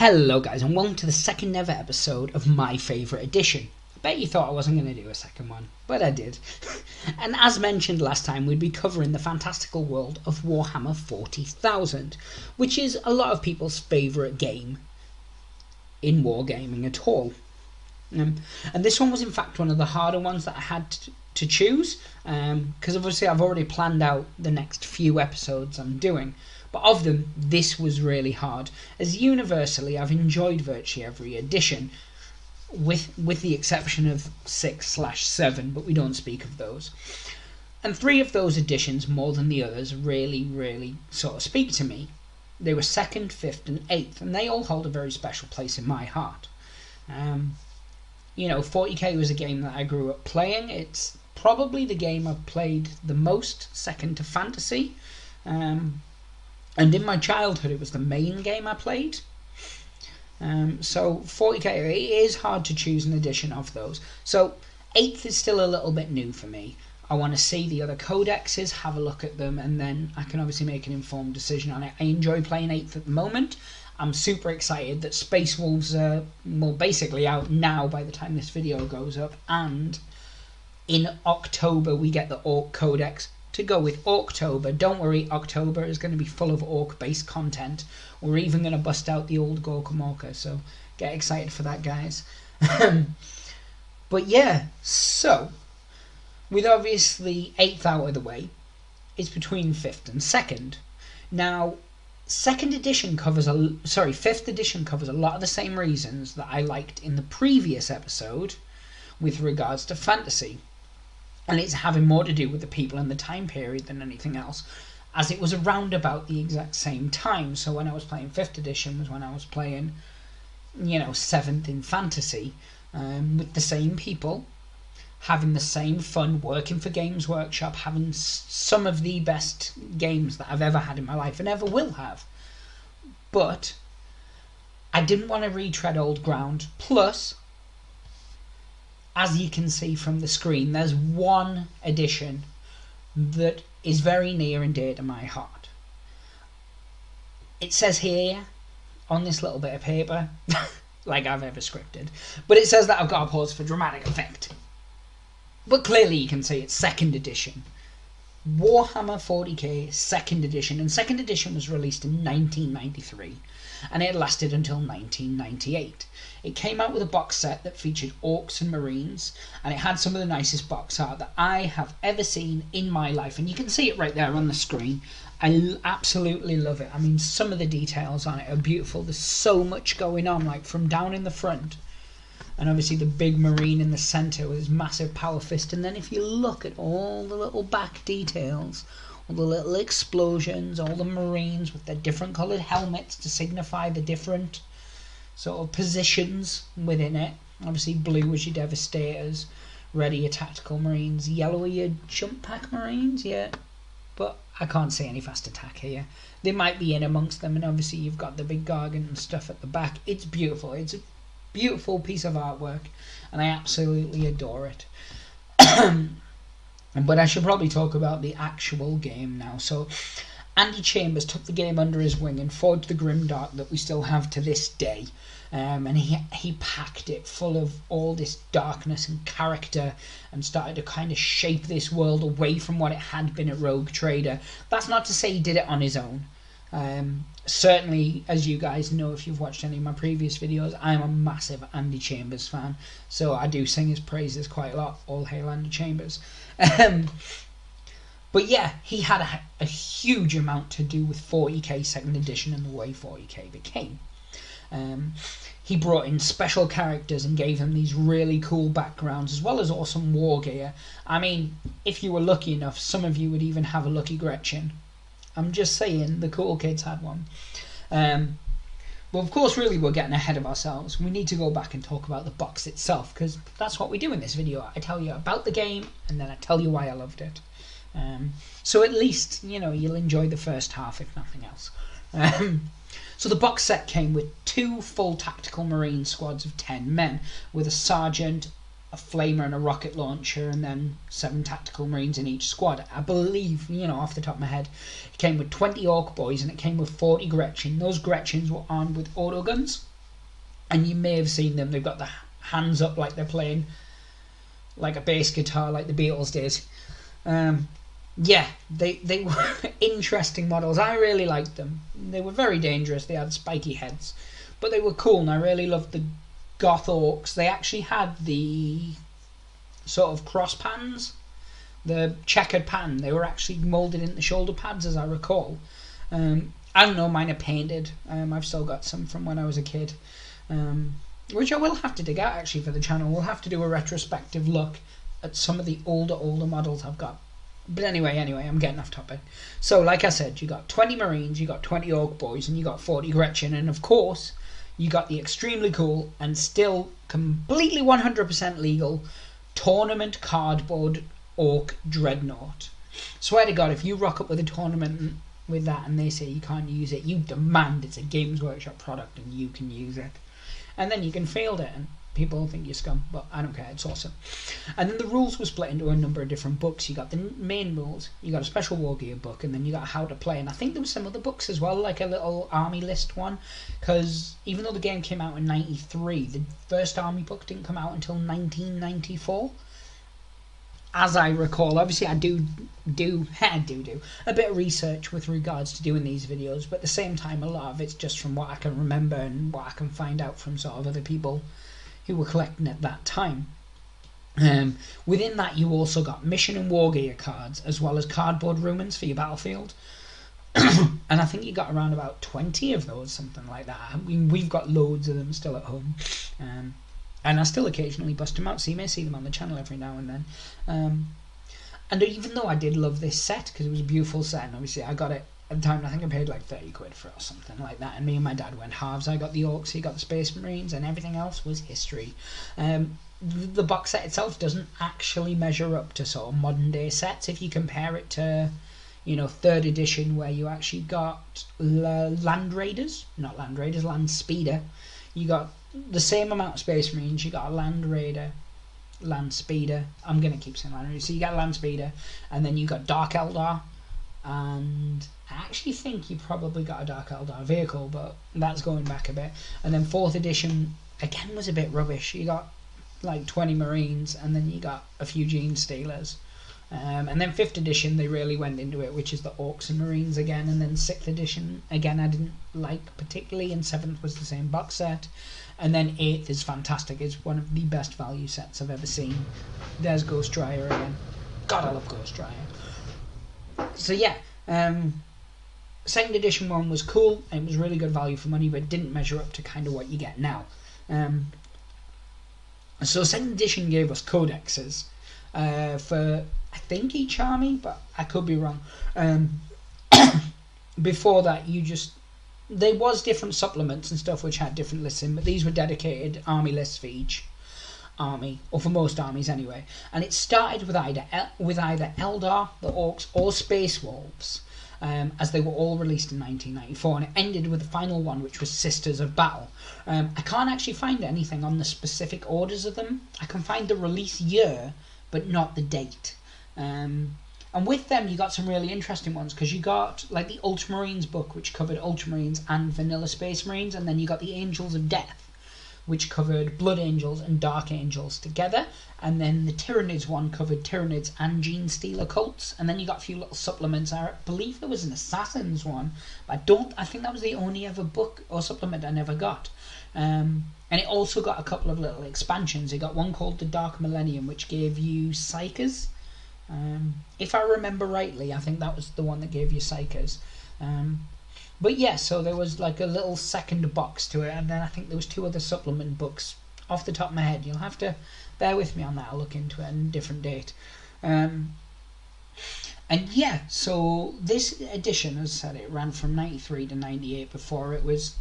Hello guys, and welcome to the second ever episode of my favourite edition. I bet you thought I wasn't going to do a second one, but I did. And as mentioned last time, we'd be covering the fantastical world of Warhammer 40,000, which is a lot of people's favourite game in wargaming at all. And this one was in fact one of the harder ones that I had to choose, because obviously I've already planned out the next few episodes I'm doing. But of them, this was really hard, as universally I've enjoyed virtually every edition, with the exception of 6/7, but we don't speak of those. And 3 of those editions, more than the others, really sort of speak to me. They were 2nd, 5th and 8th, and they all hold a very special place in my heart. 40K was a game that I grew up playing. It's probably the game I've played the most, second to Fantasy. And in my childhood, it was the main game I played. So 40k, it is hard to choose an edition of those. So 8th is still a little bit new for me. I want to see the other codexes, have a look at them, and then I can obviously make an informed decision on it. I enjoy playing 8th at the moment. I'm super excited that Space Wolves are basically out now by the time this video goes up. And in October, we get the Orc Codex to go with Orctober. Don't worry, October is going to be full of Orc-based content. We're even going to bust out the old Gorkamorka, so get excited for that, guys. But yeah, so with obviously 8th out of the way, it's between 5th and 2nd. Now, 5th edition covers a lot of the same reasons that I liked in the previous episode with regards to fantasy. And it's having more to do with the people and the time period than anything else, as it was around about the exact same time. So when I was playing 5th edition was when I was playing, 7th in fantasy, with the same people, having the same fun, working for Games Workshop, having some of the best games that I've ever had in my life and ever will have. But I didn't want to retread old ground. Plus, as you can see from the screen, there's one edition that is very near and dear to my heart. It says here, on this little bit of paper, like I've ever scripted, but it says that I've got to pause for dramatic effect. But clearly you can see it's 2nd edition. Warhammer 40k 2nd edition, and 2nd edition was released in 1993, and it lasted until 1998. It came out with a box set that featured orcs and marines, and it had some of the nicest box art that I have ever seen in my life, and you can see it right there on the screen. I absolutely love it. I mean, some of the details on it are beautiful. There's so much going on, like from down in the front, and obviously the big marine in the centre with his massive power fist, and then if you look at all the little back details, all the little explosions, all the marines with their different coloured helmets to signify the different sort of positions within it. Obviously blue was your devastators, red are your tactical marines, yellow are your jump pack marines, yeah, but I can't see any fast attack here. They might be in amongst them, and obviously you've got the big gargant and stuff at the back. It's beautiful. It's a beautiful piece of artwork, and I absolutely adore it. But I should probably talk about the actual game now. So Andy Chambers took the game under his wing and forged the grimdark that we still have to this day. And he packed it full of all this darkness and character, and started to kind of shape this world away from what it had been at Rogue Trader. That's not to say he did it on his own. Certainly, as you guys know if you've watched any of my previous videos, I'm a massive Andy Chambers fan, so I do sing his praises quite a lot. All hail Andy Chambers. But yeah, he had a huge amount to do with 40k 2nd edition and the way 40k became. He brought in special characters and gave them these really cool backgrounds, as well as awesome war gear. I mean, if you were lucky enough, some of you would even have a Lucky Gretchen. I'm just saying, the cool kids had one. Well, of course, really, we're getting ahead of ourselves. We need to go back and talk about the box itself, because that's what we do in this video. I tell you about the game, and then I tell you why I loved it. So at least, you'll enjoy the first half, if nothing else. So the box set came with 2 full tactical marine squads of 10 men, with a sergeant, a flamer and a rocket launcher, and then 7 tactical marines in each squad. I believe, off the top of my head, it came with 20 orc boys, and it came with 40 Gretchen. Those Gretchens were armed with autoguns, and you may have seen them. They've got the hands up like they're playing like a bass guitar, like the Beatles did. Yeah, they were interesting models. I really liked them. They were very dangerous. They had spiky heads, but they were cool, and I really loved the goth orcs. They actually had the sort of cross pans, the checkered pattern. They were actually moulded into shoulder pads, as I recall. I don't know, mine are painted. I've still got some from when I was a kid, which I will have to dig out actually for the channel. We'll have to do a retrospective look at some of the older models I've got. But anyway, I'm getting off topic. So, like I said, you got 20 Marines, you got 20 Orc Boys, and you got 40 Gretchen, and of course, you got the extremely cool and still completely 100% legal tournament cardboard Orc Dreadnought. Swear to God, if you rock up with a tournament with that and they say you can't use it, you demand it's a Games Workshop product and you can use it. And then you can field it and people think you're scum, but I don't care, it's awesome. And then the rules were split into a number of different books. You got the main rules, you got a special war gear book, and then you got how to play. And I think there were some other books as well, like a little army list one, because even though the game came out in 93, the first army book didn't come out until 1994. As I recall, obviously I do a bit of research with regards to doing these videos, but at the same time a lot of it's just from what I can remember and what I can find out from sort of other people who were collecting at that time. Within that you also got mission and war gear cards, as well as cardboard rumens for your battlefield. And I think you got around about 20 of those, something like that. I mean, we've got loads of them still at home. And I still occasionally bust them out, so you may see them on the channel every now and then. And even though I did love this set, because it was a beautiful set, and obviously I got it at the time, I think I paid like 30 quid for it or something like that, and me and my dad went halves. I got the Orcs, he got the Space Marines, and everything else was history. The box set itself doesn't actually measure up to sort of modern day sets if you compare it to, you know, 3rd edition, where you actually got Land Speeder. You got the same amount of Space Marines, you got a Land Speeder. I'm going to keep saying Land Raider. So you got Land Speeder, and then you got Dark Eldar, and I actually think you probably got a Dark Eldar vehicle, but that's going back a bit. And then 4th edition, again, was a bit rubbish. You got like 20 Marines, and then you got a few Gene Stealers. And then 5th edition, they really went into it, which is the Orcs and Marines again. And then 6th edition, again, I didn't like particularly, and 7th was the same box set. And then 8th is fantastic. It's one of the best value sets I've ever seen. There's Ghost Dryer again. God, I love Ghost Dryer. So yeah, 2nd edition one was cool, and it was really good value for money, but it didn't measure up to kind of what you get now. So 2nd edition gave us codexes for, I think, each army, but I could be wrong. Before that, there was different supplements and stuff which had different lists in, but these were dedicated army lists for each army, or for most armies anyway. And it started with either Eldar, the Orcs, or Space Wolves, as they were all released in 1994, and it ended with the final one, which was Sisters of Battle. I can't actually find anything on the specific orders of them. I can find the release year, but not the date. And with them you got some really interesting ones, because you got like the Ultramarines book, which covered Ultramarines and vanilla Space Marines, and then you got the Angels of Death, which covered Blood Angels and Dark Angels together, and then the Tyranids one covered Tyranids and Gene Stealer cults, and then you got a few little supplements. I believe there was an Assassins one, but I think that was the only ever book or supplement I never got. And it also got a couple of little expansions. It got one called the Dark Millennium, which gave you Psychers. If I remember rightly, I think that was the one that gave you Psychers. But yeah, so there was like a little second box to it, and then I think there was 2 other supplement books off the top of my head. You'll have to bear with me on that. I'll look into it on a different date. And yeah, so this edition, as I said, it ran from 93 to 98 before it was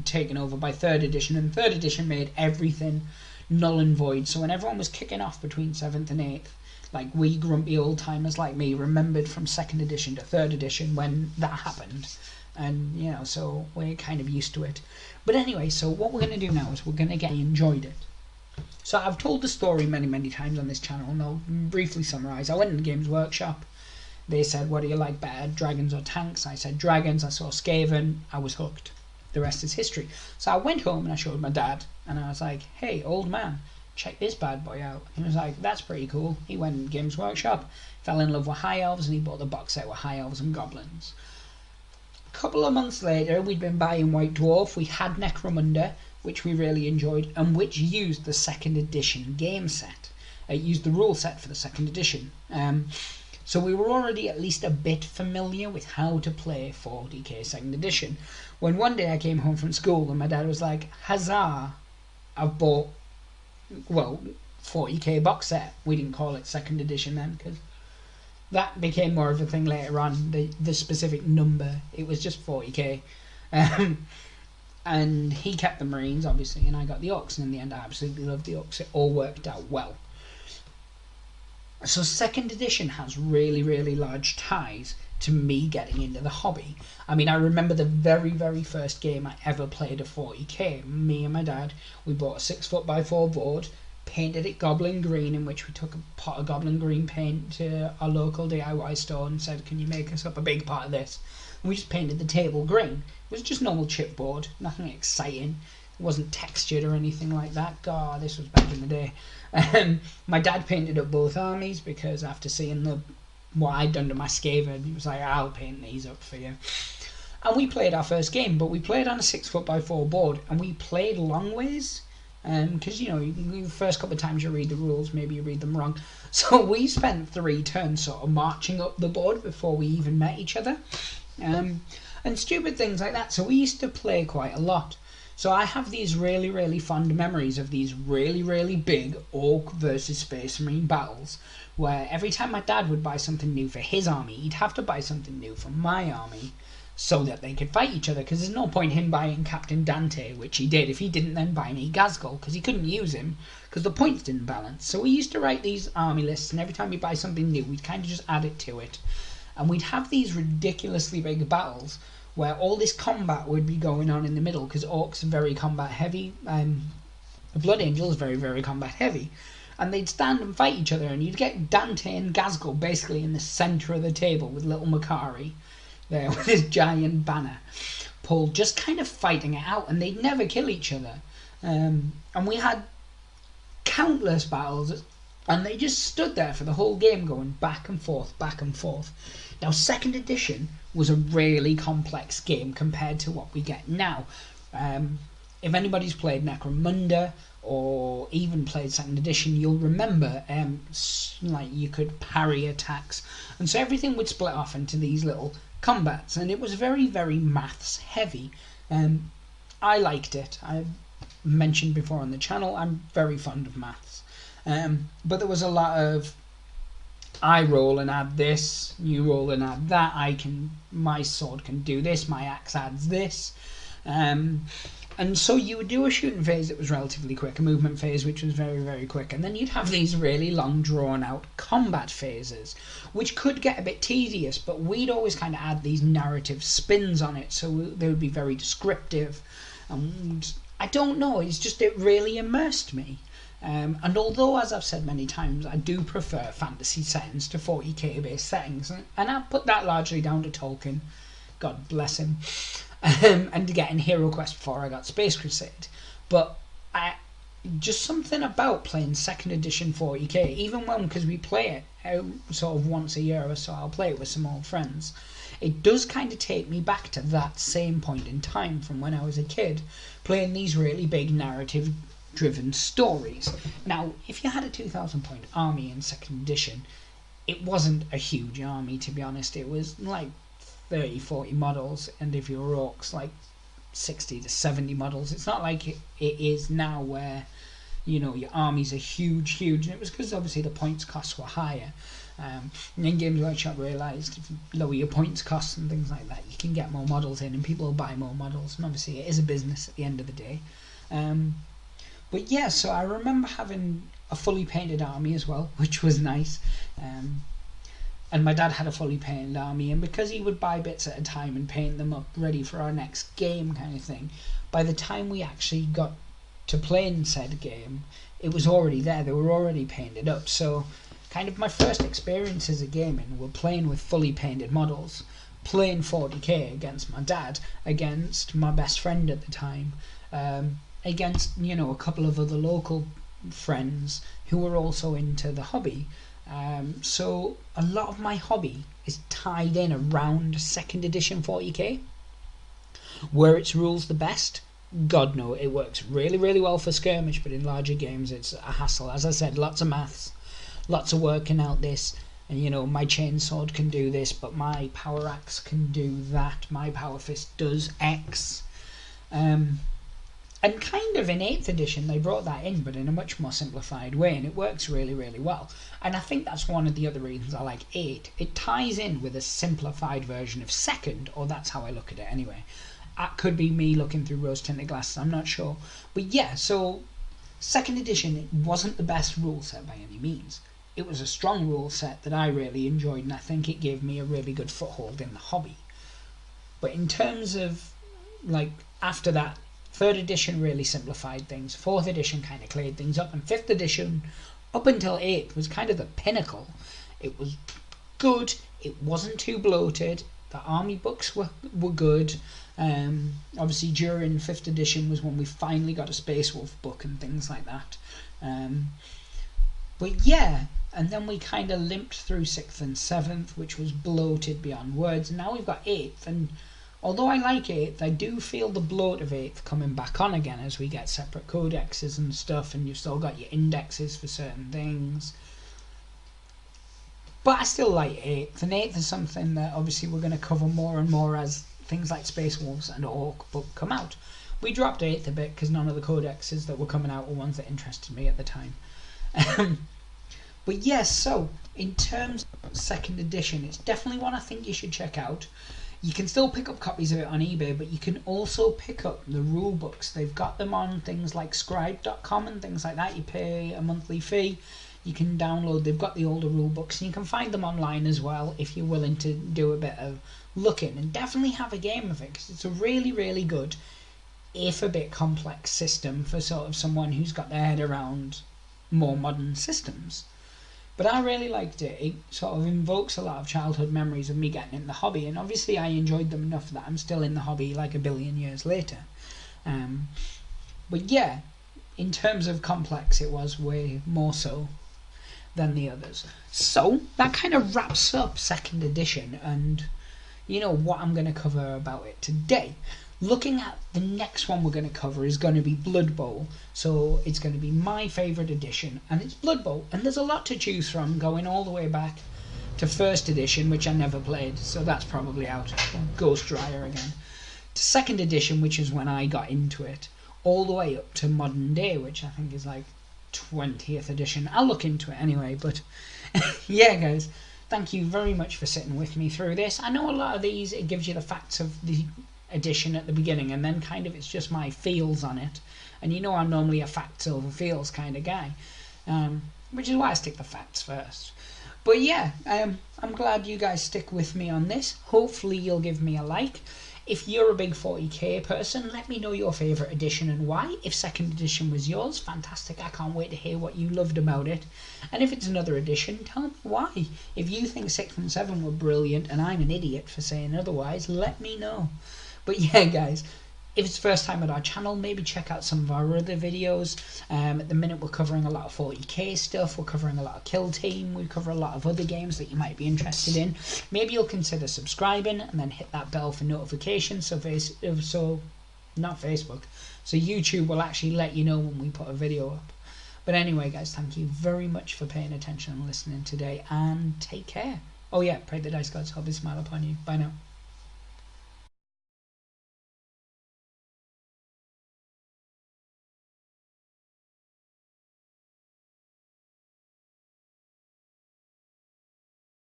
taken over by 3rd edition, and 3rd edition made everything null and void. So when everyone was kicking off between 7th and 8th, like we grumpy old timers like me remembered from 2nd edition to 3rd edition when that happened, and you know, so we're kind of used to it. But anyway, so what we're going to do now is we're going to get enjoyed it. So I've told the story many times on this channel, and I'll briefly summarise. I went in the Games Workshop. They said, what do you like better, dragons or tanks? I said dragons. I saw Skaven. I was hooked. the rest is history. So I went home and I showed my dad, and I was like, hey, old man, check this bad boy out. He was like, that's pretty cool. He went in Games Workshop, fell in love with High Elves, and he bought the box set with High Elves and Goblins. A couple of months later, we'd been buying White Dwarf. We had Necromunda, which we really enjoyed, and which used the 2nd edition game set. It used the rule set for the 2nd edition. So we were already at least a bit familiar with how to play 40k 2nd edition. When one day I came home from school and my dad was like, huzzah, I've bought, 40k box set. We didn't call it 2nd edition then, because that became more of a thing later on, the specific number. It was just 40k. And he kept the Marines, obviously, and I got the Orcs, and in the end I absolutely loved the Orcs. It all worked out well. So 2nd edition has really, really large ties to me getting into the hobby. I mean, I remember the very, very first game I ever played of 40k. Me and my dad, we bought a 6'4" board, painted it goblin green, in which we took a pot of goblin green paint to our local DIY store and said, can you make us up a big part of this? And we just painted the table green. It was just normal chipboard, nothing exciting. It wasn't textured or anything like that. God, this was back in the day. My dad painted up both armies, because after seeing what I'd done to my Skaven, he was like, I'll paint these up for you. And we played our first game, but we played on a 6'4" board, and we played long ways. Because, the first couple of times you read the rules, maybe you read them wrong. So we spent 3 turns sort of marching up the board before we even met each other. And stupid things like that. So we used to play quite a lot. So I have these really, really fond memories of these really, really big Orc versus Space Marine battles, where every time my dad would buy something new for his army, he'd have to buy something new for my army, so that they could fight each other, because there's no point him buying Captain Dante, which he did, if he didn't then buy me Gazgul, because he couldn't use him, because the points didn't balance. So we used to write these army lists, and every time we buy something new, we'd kind of just add it to it. And we'd have these ridiculously big battles, where all this combat would be going on in the middle, because Orcs are very combat heavy, the Blood Angels are very, very combat heavy. And they'd stand and fight each other, and you'd get Dante and Gazgul basically in the centre of the table with little Makari there with his giant banner pulled, just kind of fighting it out, and they'd never kill each other. And we had countless battles, and they just stood there for the whole game going back and forth, back and forth. Now, 2nd edition was a really complex game compared to what we get now. If anybody's played Necromunda or even played 2nd edition, you'll remember like you could parry attacks, and so everything would split off into these little combats, and it was very, very maths heavy. I liked it. I mentioned before on the channel, I'm very fond of maths, but there was a lot of I roll and add this, you roll and add that, my sword can do this, my axe adds this. And so you would do a shooting phase that was relatively quick, a movement phase which was very, very quick, and then you'd have these really long drawn out combat phases, which could get a bit tedious, but we'd always kind of add these narrative spins on it, so they would be very descriptive. And I don't know, it really immersed me. And although, as I've said many times, I do prefer fantasy settings to 40k based settings, and I put that largely down to Tolkien, God bless him, and to getting Hero Quest before I got Space Crusade. But just something about playing 2nd edition 40k, even because we play it sort of once a year or so, I'll play it with some old friends. It does kind of take me back to that same point in time from when I was a kid, playing these really big narrative driven stories. Now, if you had a 2,000 point army in 2nd edition, it wasn't a huge army, to be honest. It was like 30-40 models, and if you're Orcs, like 60 to 70 models. It's not like it is now, where your armies are huge, and it was because obviously the points costs were higher. And then Games Workshop realised if you lower your points costs and things like that, you can get more models in, and people will buy more models, and obviously it is a business at the end of the day. But yeah, so I remember having a fully painted army as well, which was nice. And my dad had a fully painted army, and because he would buy bits at a time and paint them up ready for our next game kind of thing, by the time we actually got to playing said game, it was already there. They were already painted up. So kind of my first experiences of gaming were playing with fully painted models, playing 40k against my dad, against my best friend at the time, against, you know, a couple of other local friends who were also into the hobby. So a lot of my hobby is tied in around 2nd edition 40k. Were its rules the best? God no, it works really, really well for skirmish, but in larger games it's a hassle. As I said, lots of maths, lots of working out this, and you know, my chainsword can do this, but my power axe can do that, my power fist does X. And kind of in 8th edition they brought that in, but in a much more simplified way, and it works really, really well. And I think that's one of the other reasons I like 8. It ties in with a simplified version of 2nd, or that's how I look at it anyway. That could be me looking through rose-tinted glasses, I'm not sure. But yeah, so 2nd edition, it wasn't the best rule set by any means. It was a strong rule set that I really enjoyed, and I think it gave me a really good foothold in the hobby. But in terms of, like, after that, 3rd edition really simplified things, 4th edition kind of cleared things up, and 5th edition, up until 8th, was kind of the pinnacle. It was good, it wasn't too bloated, the army books were good. Obviously during 5th edition was when we finally got a Space Wolf book and things like that. But yeah, and then we kind of limped through 6th and 7th, which was bloated beyond words, and now we've got 8th, and although I like 8th, I do feel the bloat of 8th coming back on again as we get separate codexes and stuff, and you've still got your indexes for certain things. But I still like 8th, and 8th is something that obviously we're going to cover more and more as things like Space Wolves and Orc book come out. We dropped 8th a bit because none of the codexes that were coming out were ones that interested me at the time. But yes, so in terms of 2nd edition, it's definitely one I think you should check out. You can still pick up copies of it on eBay, but you can also pick up the rule books. They've got them on things like scribe.com and things like that. You pay a monthly fee, you can download, they've got the older rule books, and you can find them online as well if you're willing to do a bit of looking, and definitely have a game of it, because it's a really, really good, if a bit complex system for sort of someone who's got their head around more modern systems. But I really liked it. It sort of invokes a lot of childhood memories of me getting in the hobby, and obviously I enjoyed them enough that I'm still in the hobby like a billion years later. But yeah, in terms of complex, it was way more so than the others. So that kind of wraps up 2nd edition, and you know what I'm going to cover about it today. Looking at the next one we're going to cover is going to be Blood Bowl. So it's going to be my favourite edition, and it's Blood Bowl. And there's a lot to choose from, going all the way back to 1st edition, which I never played, so that's probably out. Ghost Dryer again. To 2nd edition, which is when I got into it, all the way up to modern day, which I think is like 20th edition. I'll look into it anyway, but yeah, guys. Thank you very much for sitting with me through this. I know a lot of these, it gives you the facts of the edition at the beginning, and then kind of it's just my feels on it, and you know I'm normally a facts over feels kind of guy, which is why I stick the facts first. But yeah, I'm glad you guys stick with me on this. Hopefully you'll give me a like. If you're a big 40k person, let me know your favourite edition and why. If 2nd edition was yours, fantastic, I can't wait to hear what you loved about it. And if it's another edition, tell me why. If you think 6th and 7 were brilliant and I'm an idiot for saying otherwise, let me know. But yeah, guys, if it's the first time at our channel, maybe check out some of our other videos. At the minute we're covering a lot of 40k stuff, we're covering a lot of Kill Team, we cover a lot of other games that you might be interested in. Maybe you'll consider subscribing and then hit that bell for notifications, so YouTube will actually let you know when we put a video up. But anyway, guys, thank you very much for paying attention and listening today, and take care. Oh yeah, pray the dice gods help his smile upon you. Bye now.